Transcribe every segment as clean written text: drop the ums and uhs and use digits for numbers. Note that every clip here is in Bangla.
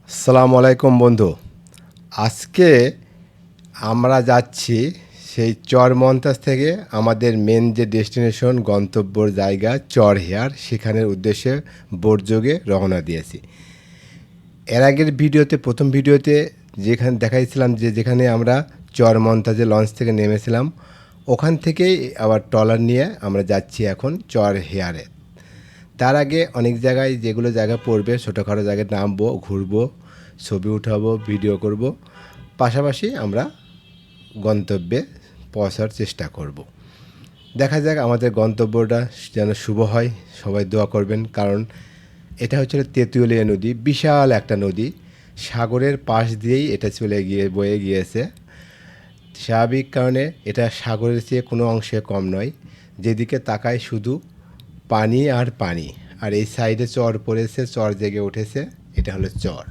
আসসালামু আলাইকুম বন্ধু। আজকে আমরা যাচ্ছি সেই চরমন্তাজ থেকে আমাদের মেন যে ডেস্টিনেশন গন্তব্যর জায়গা চরহেয়ার, সেখানের উদ্দেশ্যে বোটযোগে রওনা দিয়েছি। এর আগের ভিডিওতে, প্রথম ভিডিওতে যেখানে দেখাইছিলাম যেখানে আমরা চরমন্তাজে লঞ্চ থেকে নেমেছিলাম, ওখান থেকেই আবার ট্রলার নিয়ে আমরা যাচ্ছি এখন চরহেয়ারে। তার আগে অনেক জায়গায় যেগুলো জায়গা পড়বে, ছোটোখাটো জায়গায় নামবো, ঘুরবো, ছবি উঠাবো, ভিডিও করব, পাশাপাশি আমরা গন্তব্যে পৌঁছার চেষ্টা করব। দেখা যাক আমাদের গন্তব্যটা যেন শুভ হয়, সবাই দোয়া করবেন। কারণ এটা হচ্ছে তেঁতুলিয়া নদী, বিশাল একটা নদী, সাগরের পাশ দিয়েই এটা চলে গিয়ে বয়ে গিয়েছে। স্বাভাবিক কারণে এটা সাগরের চেয়ে কোনো অংশে কম নয়, যেদিকে তাকায় শুধু পানি আর পানি। আর এই সাইডে চর পড়েছে, চর জেগে উঠেছে, এটা হলো চর।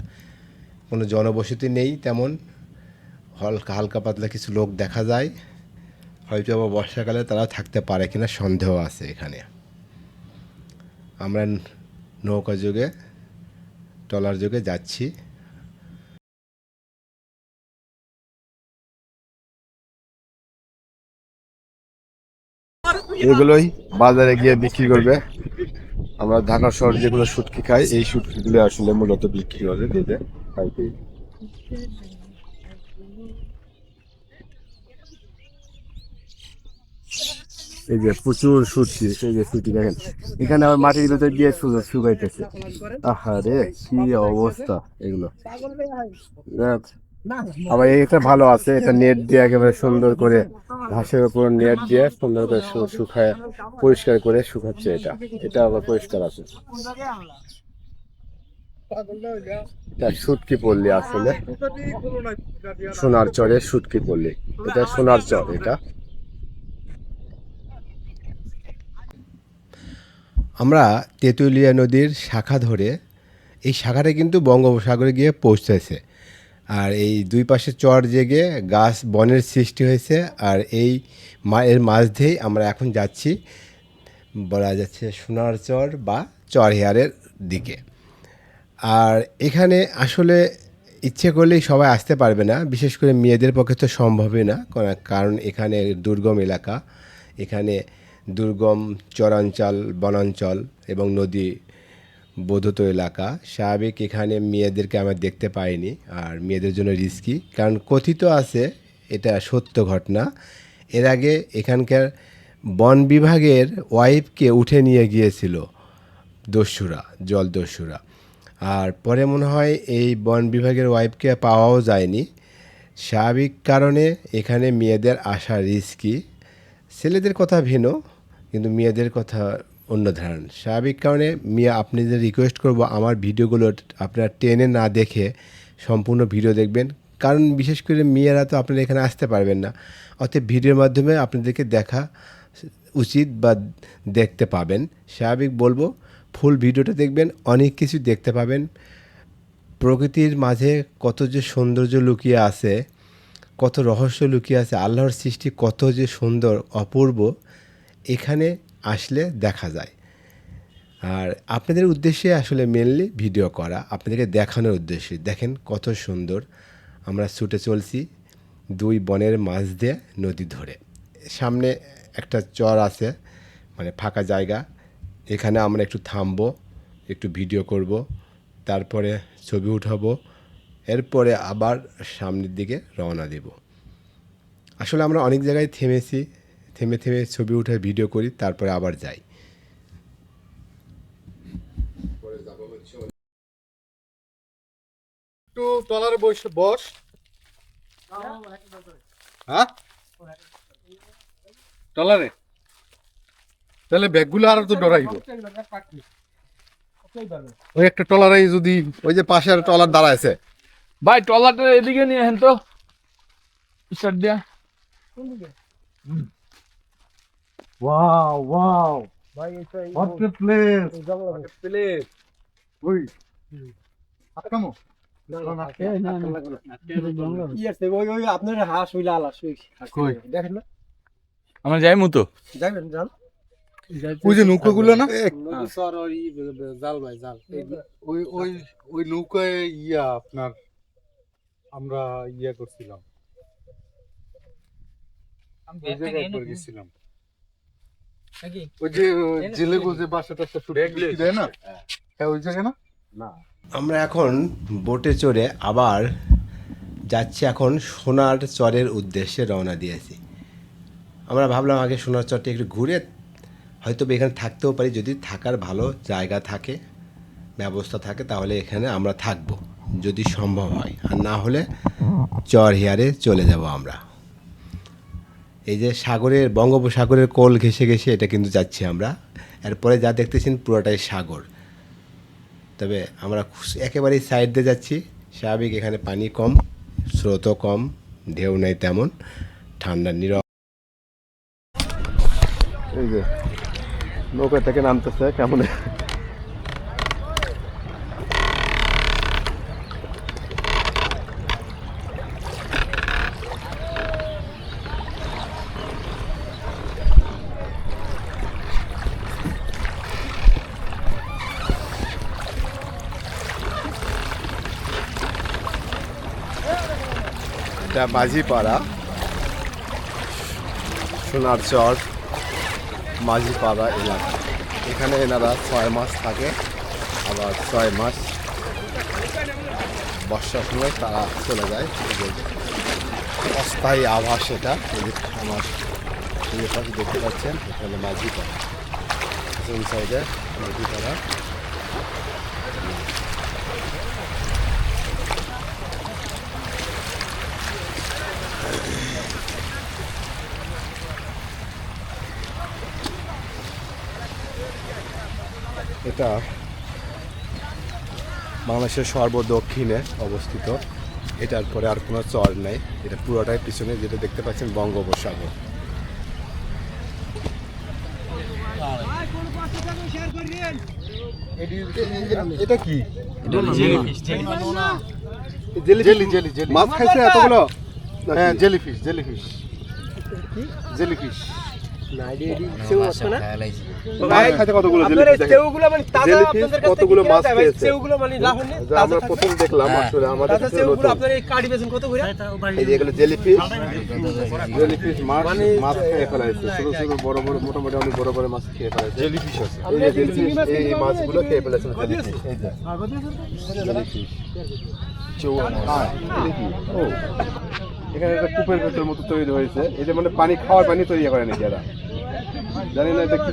কোনো জনবসতি নেই তেমন, হালকা হালকা পাতলা কিছু লোক দেখা যায়, হয়তো আবার বর্ষাকালে তারা থাকতে পারে কিনা সন্দেহ আছে এখানে। আমরা নৌকা যোগে, ট্রলার যোগে যাচ্ছি। এগুলোই বাজারে গিয়ে বিক্রি করবে। আমরা ঢাকা শহর যেগুলো শুটকি খাই, এই শুটকিগুলো আসলে মূলত বিক্রি করে দিতে পাইকারি। এই যে প্রচুর শুটকি, এই যে শুটকি দেখেন, এখানে আবার মাটির ভিতরে দিয়ে শুকাইতেছে। আহা রে, কি অবস্থা এগুলো। দেখ, আবার এটা ভালো আছে, এটা নেট দিয়ে একেবারে সুন্দর করে ঘাসের উপর নেট দিয়ে সুন্দর করে শুকায়, পরিষ্কার করে শুকাচ্ছে। এটা এটা আবার পরিষ্কার আছে। এটা শুটকি পল্লী, আসলে সোনার চরে শুটকি পল্লী। এটা সোনার চর। এটা আমরা তেঁতুলিয়া নদীর শাখা ধরে, এই শাখাটা কিন্তু বঙ্গোপসাগরে গিয়ে পৌঁছেছে। আর এই দুই পাশে চর জেগে গাছ বনের সৃষ্টি হয়েছে। আর এই এর মাঝ দিয়েই আমরা এখন যাচ্ছি, বলা যাচ্ছে সোনার চর বা চরহেয়ারের দিকে। আর এখানে আসলে ইচ্ছে করলেই সবাই আসতে পারবে না, বিশেষ করে মেয়েদের পক্ষে তো সম্ভবই না। কারণ এখানে দুর্গম এলাকা, এখানে দুর্গম চরাঞ্চল, বনাঞ্চল এবং নদী বোধত এলাকা। স্বাভাবিক এখানে মেয়েদেরকে আমরা দেখতে পাইনি, আর মেয়েদের জন্য রিস্কি। কারণ কথিত আছে, এটা সত্য ঘটনা, এর আগে এখানকার বন বিভাগের ওয়াইফকে উঠে নিয়ে গিয়েছিল দস্যুরা, জলদস্যুরা। আর পরে মনে হয় এই বন বিভাগের ওয়াইফকে পাওয়াও যায়নি। স্বাভাবিক কারণে এখানে মেয়েদের আসা রিস্কি। ছেলেদের কথা ভিন্ন, কিন্তু মেয়েদের কথা অন্য ধারণ। স্বাভাবিক কারণে আপনি যে রিকোয়েস্ট করব, আমার ভিডিওগুলো আপনারা টেনে না দেখে সম্পূর্ণ ভিডিও দেখবেন। কারণ বিশেষ করে মেয়েরা তো আপনারা এখানে আসতে পারবেন না, অতএব ভিডিওর মাধ্যমে আপনাদেরকে দেখা উচিত বা দেখতে পাবেন। স্বাভাবিক বলবো, ফুল ভিডিওটা দেখবেন, অনেক কিছু দেখতে পাবেন। প্রকৃতির মাঝে কত যে সৌন্দর্য লুকিয়ে আছে, কত রহস্য লুকিয়ে আছে, আল্লাহর সৃষ্টি কত যে সুন্দর, অপূর্ব, এখানে আসলে দেখা যায়। আর আপনাদের উদ্দেশ্যে আসলে মেনলি ভিডিও করা, আপনাদেরকে দেখানোর উদ্দেশ্যে। দেখেন কত সুন্দর, আমরা ছুটে চলছি দুই বনের মাঝ দিয়ে নদী ধরে। সামনে একটা চর আছে, মানে ফাঁকা জায়গা, এখানে আমরা একটু থামবো, একটু ভিডিও করব, তারপরে ছবি উঠাবো, এরপরে আবার সামনের দিকে রওনা দেব। আসলে আমরা অনেক জায়গায় থেমেছি, থেমে থেমে ছবি উঠে ভিডিও করি, তারপরে আবার যাই। একটু ট্রলারে বসে বস। হ্যাঁ, ট্রলারে তাহলে ব্যাগগুলো আর তো ডরাইব। ওই একটা ট্রলারে যদি ওই যে পাশে আর ট্রলার দাঁড়ায় আছে। ভাই ট্রলারটা এদিকে নিয়ে আসেন তো, স্টার্ট দিয়া। ওয়াও ওয়াও ভাই, এটা হোয়াট এ প্লেস, প্লেস। ওই আটকামো আপনার হাঁস হইলে আলাস কই দেখেন না, আমরা যাই মতো। যাবেন যান। ওই যে নৌকাগুলো না, সর ওই জাল ভাই জাল ওই ওই ওই নৌকায় আপনার আমরা করছিলাম, ওই জায়গায় একবার গেছিলাম। ওই যে জেলেগো যে বাসা টাসা শুটকি দেয় না, হ্যাঁ ওই জায়গায় না। আমরা এখন বোটে চড়ে আবার যাচ্ছি এখন সোনার চরের উদ্দেশ্যে রওনা দিয়েছি। আমরা ভাবলাম আগে সোনার চরটি একটু ঘুরে হয়তো এখানে থাকতেও পারি, যদি থাকার ভালো জায়গা থাকে, ব্যবস্থা থাকে, তাহলে এখানে আমরা থাকব যদি সম্ভব হয়, আর না হলে চর হিয়ারে চলে যাব আমরা। এই যে সাগরের বঙ্গোপসাগরের কোল ঘেঁষে ঘেঁষে এটা কিন্তু যাচ্ছি আমরা। এরপরে যা দেখতেছেন পুরোটাই সাগর, তবে আমরা একেবারেই সাইড দিয়ে যাচ্ছি। স্বাভাবিক এখানে পানি কম, স্রোতও কম, ঢেউ নেই তেমন, ঠান্ডা নীরব। এই যে নৌকা থেকে নামতেছে কেমন, এটা মাঝিপাড়া, সোনারচর মাঝিপাড়া এলাকা। এখানে এনারা 6 মাস থাকে, আবার 6 মাস বর্ষার সময় তারা চলে যায়। এই যে অস্থায়ী আবাস এটা, এই যে আমার এই পাশে দেখতে পাচ্ছেন, এখানে মাঝিপাড়া, এই সাইডে মাঝিপাড়া। এটা বাংলাদেশের সর্বদক্ষিণে অবস্থিত। এটার পরে আর কোনো চর নেই, এটা পুরোটাই পিছনে যেটা দেখতে পাচ্ছেন বঙ্গোপসাগর। এটা কি জেলি জেলি জেলি মাছ খাইছে এতগুলো? হ্যাঁ জেলিফিশ জেলিফিশ জেলিফিশ। মাছ খাইতে কতগুলো জেলিফিশ দেখেন? কতগুলো মাছ খেয়েছে যা আমরা প্রথম দেখলাম। আসলে আমাদের কাছে নতুন। এই যে এগুলো জেলিফিশ, জেলিফিশ মাছ মাছ খেয়ে ফেলাইছে, ছোট ছোট বড় বড় মোটামুটি অনেক বড় বড় মাছ খেয়ে ফেলাইছে। জেলিফিশ আছে। এই যে জেলিফিশ, এই মাছগুলো খেয়ে ফেলেছে জেলিফিশ। এই যে জেলিফিশ। হ্যাঁ, এটা কি? ও, এখানে একটা কূপের ভেতর মতো তৈরি হয়েছে। এটা মানে পানি, খাওয়ার পানি তৈরি করে নাকি এরা? জানি না এটা কি,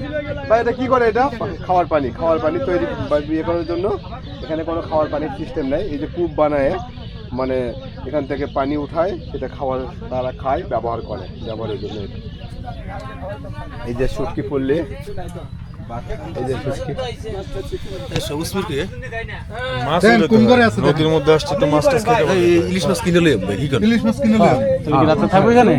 বা এটা কি করে? এটা খাওয়ার পানি তৈরি বা ইয়ে করার জন্য এখানে কোনো খাওয়ার পানির সিস্টেম নেই। এই যে কূপ বানায়, মানে এখান থেকে পানি উঠায়, সেটা খাওয়ার তারা খায়, ব্যবহারের জন্য এটা। এই যে শুটকি পড়লে, এই যে শুটকি কোন ঘরে আছে? নদীর মধ্যে আসছে তো মাছ টাছ খেতে পারে। ইলিশ মাছ কিনে লই কি করেন? ইলিশ মাছ কিনে লই। তুমি কি রাতে থাকবে এখানে?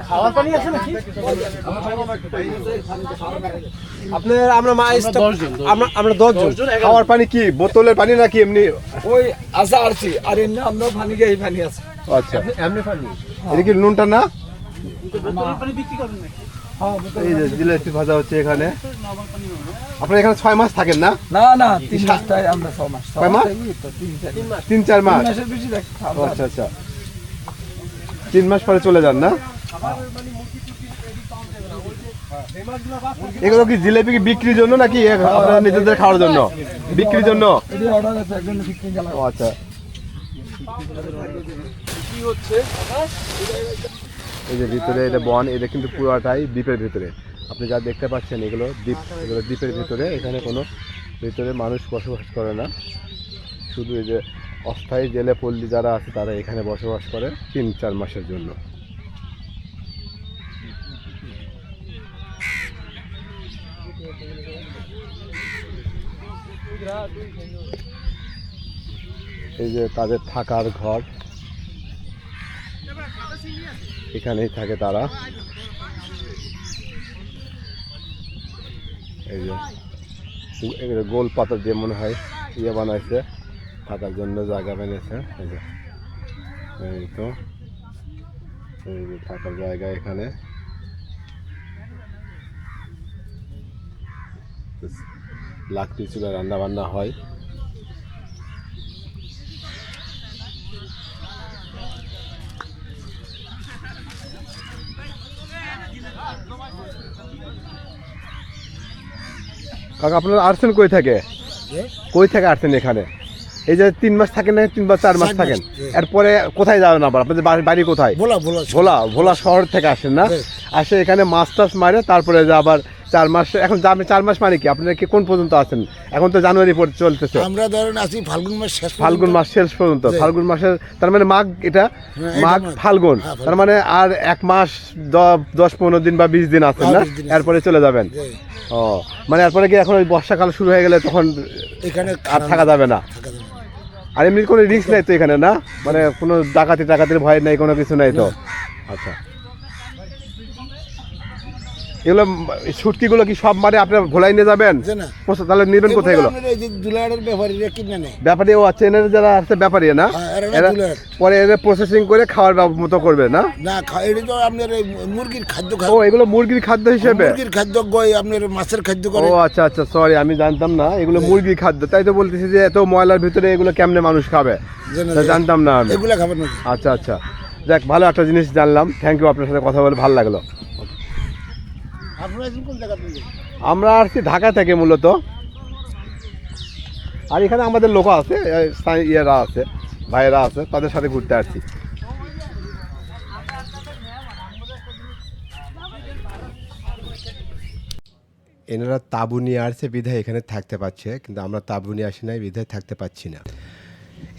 খাওয়ার পানি আছে নাকি? আপনার আমরা আমরা 10 জন। খাওয়ার পানি কি বোতলের পানি নাকি এমনি? ওই আসা আসছি, আর এমনি আমরা পানি খাই, পানি আছে। আচ্ছা, এমনি পানি। এটা কি নুনটা না? এই যে জিলাপি ভাজা হচ্ছে এখানে। আপনারা এখানে 6 মাস থাকেন না? না না, 3 মাস তাই আমরা 6 মাস। কয় মাস? 3-4 মাস। মাসের বেশি থাকি। ও, আচ্ছা আচ্ছা, 3 মাস পরে চলে যান না? এগুলো কি জিলাপি কি বিক্রির জন্য নাকি আপনারা নিজেদের খাওয়ার জন্য? বিক্রির জন্য। এটা অর্ডার আছে, একজন বিক্রি গেল। ও আচ্ছা। কি হচ্ছে? এই যে ভিতরে এটা বন, এটা কিন্তু পুরোটাই দ্বীপের ভিতরে। আপনি যা দেখতে পাচ্ছেন এগুলো দ্বীপ, এগুলো দ্বীপের ভিতরে। এখানে কোনো ভিতরে মানুষ বসবাস করে না, শুধু এই যে অস্থায়ী জেলে পল্লী যারা আছে তারা এখানে বসবাস করে 3-4 মাসের জন্য। এই যে তাদের থাকার ঘর, এখানেই থাকে তারা। এই যে এগুলো গোল পাতা দিয়ে মনে হয় ইয়ে বানাইছে, থাকার জন্য জায়গা বানিয়েছে। এই যে এই তো এই যে থাকার জায়গা এখানে লাকড়ি চুলা রান্না বান্না হয়। কাকা আপনারা আসছেন কই থেকে? কই থেকে আসছেন এখানে? এই যে 3 মাস থাকেন না, 3 বা 4 মাস থাকেন, এরপরে কোথায় যাবেন আবার? আপনাদের বাড়ি কোথায়? ভোলা শহর থেকে আসেন না? আসে এখানে মাছ টাছ মারে তারপরে যে আবার 4 মাস, এখন 4 মাস মানে কি আপনারা কি কোন পর্যন্ত আছেন? এখন তো জানুয়ারি চলতেছে, আমরা ধরেন আছি ফাল্গুন মাস শেষ পর্যন্ত। ফাল্গুন মাসের তার মানে মাঘ, এটা হ্যাঁ, মাঘ এটা মাঘ। ফাল্গুন, হ্যাঁ, তার মানে আর 1 মাস 10-15 দিন বা 20 দিন আছেন না? 20 দিন আছে। এরপরে চলে যাবেন। ও মানে এরপরে কি এখন ওই বর্ষাকাল শুরু হয়ে গেলে তখন এখানে আর থাকা যাবে না? থাকা যাবে না। আর এমনি কোনো রিস্ক নাই তো এখানে না? মানে কোনো ডাকাতির ভয় নাই, কোনো কিছু নাই তো? আচ্ছা, এগুলো শুটকিগুলো কি সব মারে আপনার ভোলাই নিয়ে যাবেন? যে না। তাহলে নেবেন কোথায় এগুলো? এগুলো এই যে দুলাড়ের ব্যাপারীরা কিনে নেয়। ব্যাপারী, ও আচ্ছা, এনার যারা আছে ব্যাপারী না, হ্যাঁ, এরা এরা দুলার। পরে এদের প্রসেসিং করে খাওয়ার মতো করবে না? না, এটা তো আপনার এই মুরগির খাদ্য ও এগুলো মুরগির খাদ্য হিসেবে? মুরগির খাদ্য গয় আপনার মাছের খাদ্য করে। ও আচ্ছা আচ্ছা, সরি আমি জানতাম না এগুলো মুরগির খাদ্য। তাই তো বলতেছি যে এত ময়লার ভিতরে এগুলো কেমনে মানুষ খাবে, যে না, তা জানতাম না আমি। এগুলা খাবেন না। আচ্ছা আচ্ছা, যাক ভালো একটা জিনিস জানলাম। থ্যাংক ইউ, আপনার সাথে কথা বলে ভালো লাগলো। আপনারা কোন জায়গা থেকে? আমরা আসছি ঢাকা থেকে মূলত, আর এখানে আমাদের লোক আছে, ইয়েরা আছে, ভাইয়েরা আছে, তাদের সাথে ঘুরতে আসছি। এনারা তাঁবু নিয়ে আসছে বিধায় এখানে থাকতে পারছে, কিন্তু আমরা তাঁবু নিয়ে আসি নাই বিধায় থাকতে পাচ্ছি না।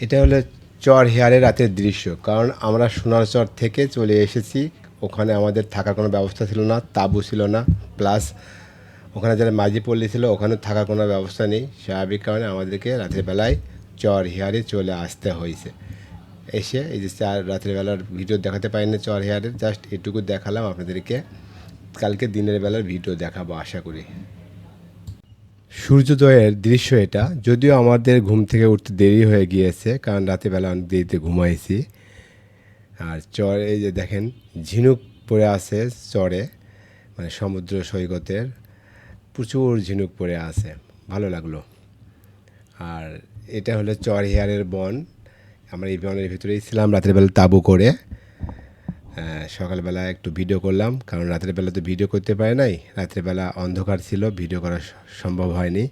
এটা হলো চর হেয়ারের রাতের দৃশ্য, কারণ আমরা সোনারচর থেকে চলে এসেছি, ওখানে আমাদের থাকার কোনো ব্যবস্থা ছিল না, তাঁবু ছিল না, প্লাস ওখানে যারা মাঝি পল্লী ছিল ওখানে থাকার কোনো ব্যবস্থা নেই। স্বাভাবিক কারণে আমাদেরকে রাতের বেলায় চর হেয়ারে চলে আসতে হয়েছে। এসে এই যে রাতের বেলার ভিডিও দেখাতে পারিনি চর হেয়ারের, জাস্ট এটুকু দেখালাম আপনাদেরকে। কালকে দিনের বেলার ভিডিও দেখাবো আশা করি। সূর্যোদয়ের দৃশ্য এটা, যদিও আমাদের ঘুম থেকে উঠতে দেরি হয়ে গিয়েছে, কারণ রাতের বেলা অনেক দেরিতে ঘুমাইছি। আর চর এই যে দেখেন ঝিনুক পড়ে আছে চরে, মানে সমুদ্র সৈকতের প্রচুর ঝিনুক পড়ে আছে, ভালো লাগলো। আর এটা হলো চর হেয়ারের বন। আমরা এই বনের ভিতরেই ছিলাম রাতের বেলা তাঁবু করে। সকালবেলা একটু ভিডিও করলাম, কারণ রাতের বেলা তো ভিডিও করতে পারে নাই, রাতের বেলা অন্ধকার ছিল, ভিডিও করা সম্ভব হয়নি।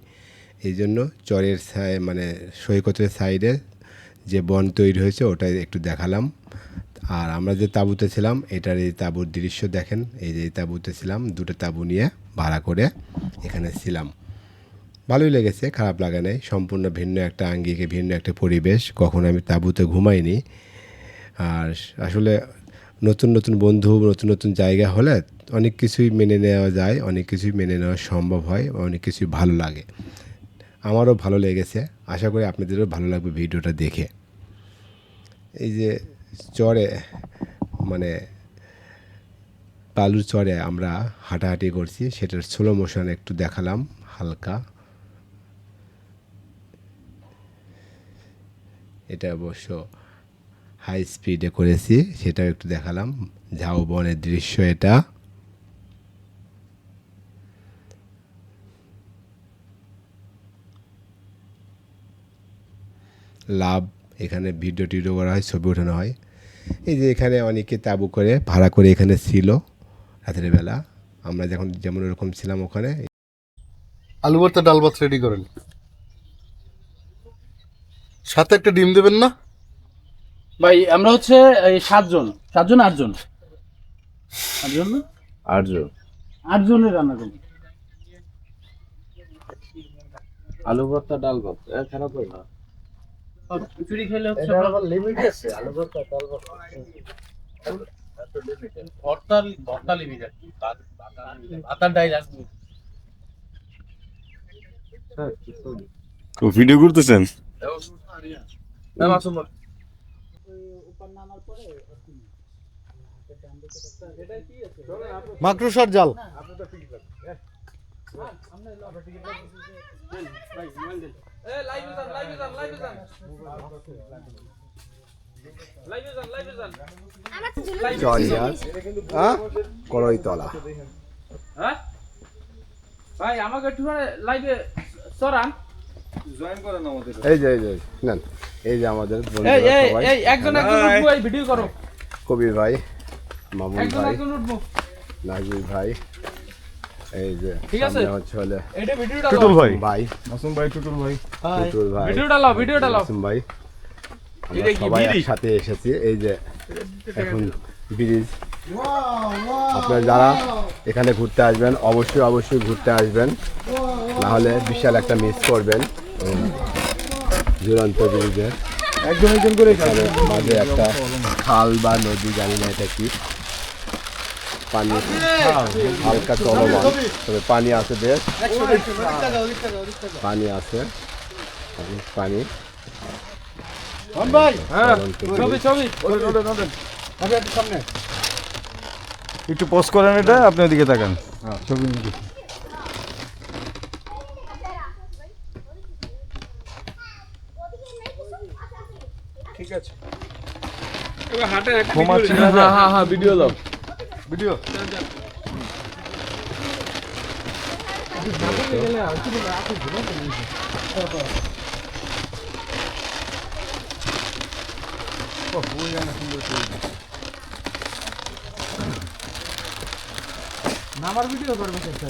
এই জন্য চরের মানে সৈকতের সাইডে যে বন তৈরি হয়েছে ওটাই একটু দেখালাম। আর আমরা যে তাঁবুতে ছিলাম, এটার এই তাঁবুর দৃশ্য দেখেন। এই যে তাঁবুতে ছিলাম, 2টো তাঁবু নিয়ে ভাড়া করে এখানে ছিলাম, ভালোই লেগেছে, খারাপ লাগে নাই। সম্পূর্ণ ভিন্ন একটা আঙ্গিকে, ভিন্ন একটা পরিবেশ, কখনো আমি তাঁবুতে ঘুমাইনি। আর আসলে নতুন নতুন বন্ধু, নতুন নতুন জায়গা হলে অনেক কিছুই মেনে নেওয়া যায়, অনেক কিছুই মেনে নেওয়া সম্ভব হয়, অনেক কিছুই ভালো লাগে। আমারও ভালো লেগেছে, আশা করি আপনাদেরও ভালো লাগবে ভিডিওটা দেখে। এই যে চরে মানে বালুর চরে আমরা হাঁটাহাঁটি করছি, সেটার স্লো মোশন একটু দেখালাম হালকা। এটা অবশ্য হাই স্পিডে করেছি, সেটাও একটু দেখালাম। ঝাউবনের দৃশ্য এটা। লাভ এখানে ভিডিও টিডিও করা হয়, ছবি ওঠানো হয়। এই যে এখানে অনেকে তাঁবু করে ভাড়া করে এখানে ছিল রাতের বেলা, আমরা যেমন ওরকম ছিলাম ওখানে। আলু ভর্তা ডাল ভাত রেডি করেন, সাথে একটা ডিম দেবেন না? ভাই আমরা হচ্ছে এই 7 জন 8 জন না? 8 জনের রান্না করবো। আলু ভর্তা ডাল ভাত খারাপ হয় না। খিচুড়ি খেলে হচ্ছে লিমিট আছে, আলু ভর্তা ডাল ভর্তা ভর্তা লিমিট আর কি, ভাতার ডাইল আসবে। ভিডিও করতেছেন? মাকড়সার জাল। চরিয়ার করইতলা। হ্যাঁ ভাই আমাকে একটু লাইভে চড়ান। এই যে নেন, এই যে আমাদের বন্ধুরা এই এই সবাই, এই একজন উঠবো, এই ভিডিও করো। কবির ভাই, মামুন একজন ভাই, উঠবো। নাজির ভাই, এই যে ঠিক আছে। সামনে হচ্ছে হলে এটা ভিডিওটা টুটুল ভাই, ভাই, মাসুম ভাই, টুটুল ভাই, টুটুল ভাই, ভিডিওটা লাও। মাসুম ভাই, আমরা সবাই একসাথে এসেছি। এই যে এখন ব্রিজ, আপনারা যারা এখানে ঘুরতে আসবেন অবশ্যই ঘুরতে আসবেন, না হলে বিশাল একটা মিস করবেন। ঝুলন্ত ব্রিজের একজন করে এখানে মাঝে একটা খাল বা নদী, জানি না এটা কি, পানি হালকা চলমান, তবে পানি আছে বেশ, পানি আছে, অনেক পানি। ভাই চলন্ত ছবি ব্রিজ। ছবি একটু পোস্ট করেন, এটা আপনি ওদিকে তাকান, ছবি নিয়ে। ঘুমাচ্ছি না যে? হ্যাঁ ভিডিও দাও। ভিডিও আমার ভিডিও করবে চেষ্টা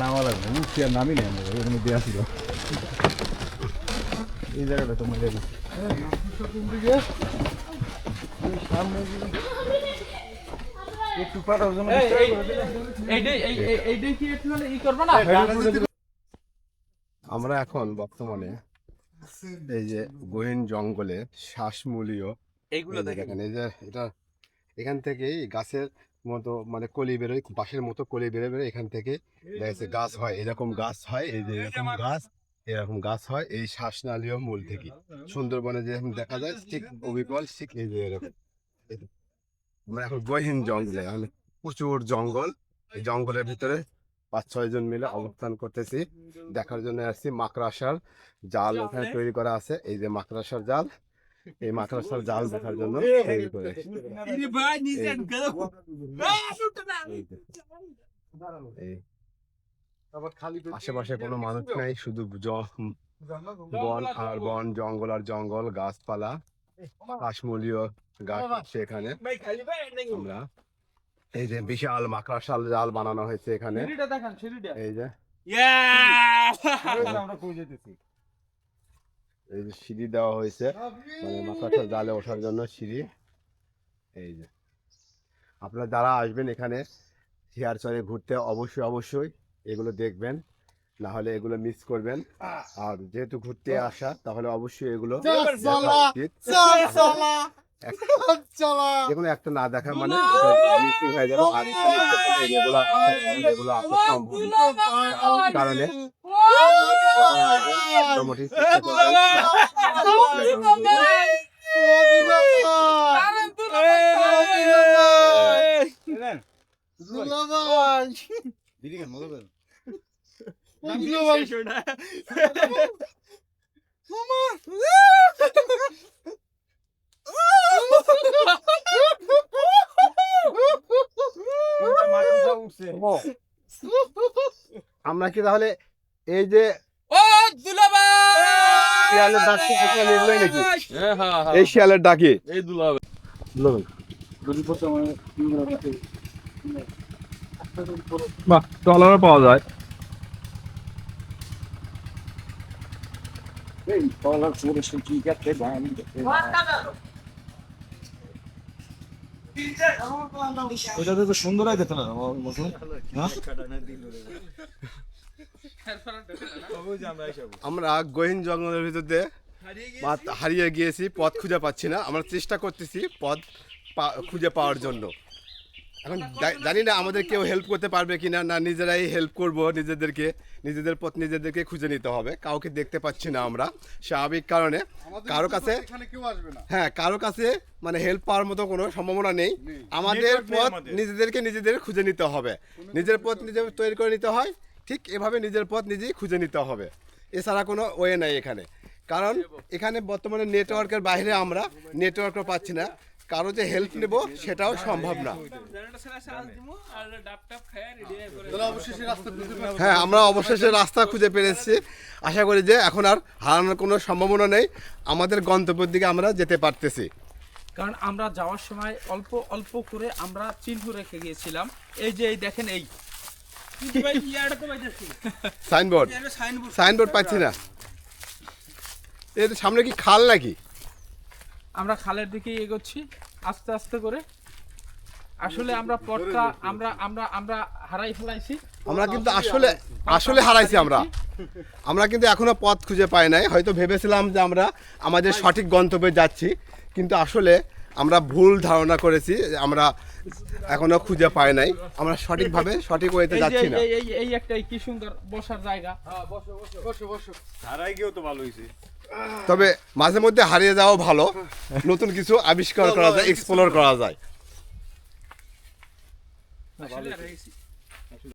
নামা লাগবে, মুক্তি আর নামই নেই আমাদের, এর মধ্যে আসিল এই জায়গাটা তো মজা দিচ্ছে। একটু পাঠার জন্য এইটাই কি একটু ই করবো না? আমরা এখন বর্তমানে এই যে গহীন জঙ্গলে শ্বাসমূলীয় এইগুলো দেখেন, এই যে এটা এখান থেকেই গাছের মতো মানে কলি বেরোয়, বাঁশের মতো কলি বেরোয়, এখান থেকে দেখা যাচ্ছে গাছ হয়, এরকম গাছ হয়, এই যে এরকম গাছ হয় এই শ্বাসনালীয় মূল থেকে। সুন্দরবনে যেরকম দেখা যায় ঠিক অবিকল ঠিক এই যে এরকম। আমরা এখন গহীন জঙ্গলে, মানে প্রচুর জঙ্গল, এই জঙ্গলের ভিতরে 5-6 জন মিলে অবস্থান করতেছি, দেখার জন্য আসছি। মাকড়াসার জাল এখানে তৈরি করা আছে, এই যে মাকড়াসার জাল, এই মাকড়াসার জাল দেখার জন্য তৈরি করে আশেপাশে কোনো মানুষ নাই, শুধু বন আর বন, জঙ্গল আর জঙ্গল, গাছপালা, শ্বাসমূলীয় গাছ হচ্ছে এখানে। আমরা এই যে বিশাল মাকড়াসার জাল বানানো হয়েছে এখানে, সিঁড়িটা দেখান, সিঁড়িটা। এই যে এই যে সিঁড়ি দেওয়া হয়েছে, মানে মাকড়াসার জালে ওঠার জন্য সিঁড়ি। এই যে আপনারা যারা আসবেন এখানে শিয়ারচরে ঘুরতে অবশ্যই এগুলো দেখবেন, না হলে এগুলো মিস করবেন। আর যেহেতু ঘুরতে আসা, তাহলে অবশ্যই এগুলো দেখা উচিত। যেগুলো একটা না দেখা মানে মিসিং হয়ে যাবে, আর এগুলো আপনার সম্ভব কারণে মোটামুটি চেষ্টা করবেন। আমরা কি তাহলে এই যে শিয়ালের ডাক এগুলোই নাকি? এই শিয়ালের ডাকি এই দুলাবে বাহ, ট্রলারও পাওয়া যায়। ওইটা তো সুন্দর দেখতে না আমরা গহীন জঙ্গলের ভিতরে হারিয়ে গিয়েছি, পথ খুঁজে পাচ্ছি না। আমরা চেষ্টা করতেছি পথ খুঁজে পাওয়ার জন্য। এখন জানি না আমাদের কেউ হেল্প করতে পারবে কিনা, না নিজেরাই হেল্প করব, নিজেদের পথ নিজেদেরকে খুঁজে নিতে হবে। কাউকে দেখতে পাচ্ছি না আমরা, স্বাভাবিক কারণে কারো কাছে, হ্যাঁ কারো কাছে মানে হেল্প পাওয়ার মতো কোনো সম্ভাবনা নেই। আমাদের পথ নিজেদের খুঁজে নিতে হবে, নিজের পথ নিজে তৈরি করে নিতে হয়। ঠিক এভাবে নিজের পথ নিজেই খুঁজে নিতে হবে, এছাড়া কোনো ওয়ে নাই এখানে। কারণ এখানে বর্তমানে নেটওয়ার্কের বাইরে আমরা নেটওয়ার্কও পাচ্ছি না, কারো যে হেল্প নেব সেটাও সম্ভব না। হ্যাঁ, আমরা অবশেষে রাস্তা খুঁজে পেরেছি। আশা করি যে এখন আর হারানোর কোনো সম্ভাবনা নেই, আমাদের গন্তব্যের দিকে আমরা যেতে পারতেছি। কারণ আমরা যাওয়ার সময় অল্প অল্প করে আমরা চিহ্ন রেখে গিয়েছিলাম। এই যে এই দেখেন, এই সাইনবোর্ড পাচ্ছি না। এর সামনে কি খাল নাকি? আমরা খালের দিকে এগোচ্ছি আস্তে আস্তে করে। আসলে আমরা পথটা আমরা আমরা আমরা হারাই ফেলাইছি। আমরা কিন্তু আসলে হারাইছি। আমরা কিন্তু এখনো পথ খুঁজে পাই নাই। হয়তো ভেবেছিলাম যে আমরা আমাদের সঠিক গন্তব্যে যাচ্ছি, কিন্তু আসলে আমরা ভুল ধারণা করেছি। আমরা এখনো খুঁজে পাই নাই, আমরা সঠিকভাবে সঠিক ওয়েতে যাচ্ছি না। এই একটাই কি সুন্দর বসার জায়গা। হারাই গিয়েও তো ভালো হয়েছে। তবে মাঝে মধ্যে হারিয়ে যাওয়া ভালো, নতুন কিছু আবিষ্কার করা যায়, এক্সপ্লোর করা যায়।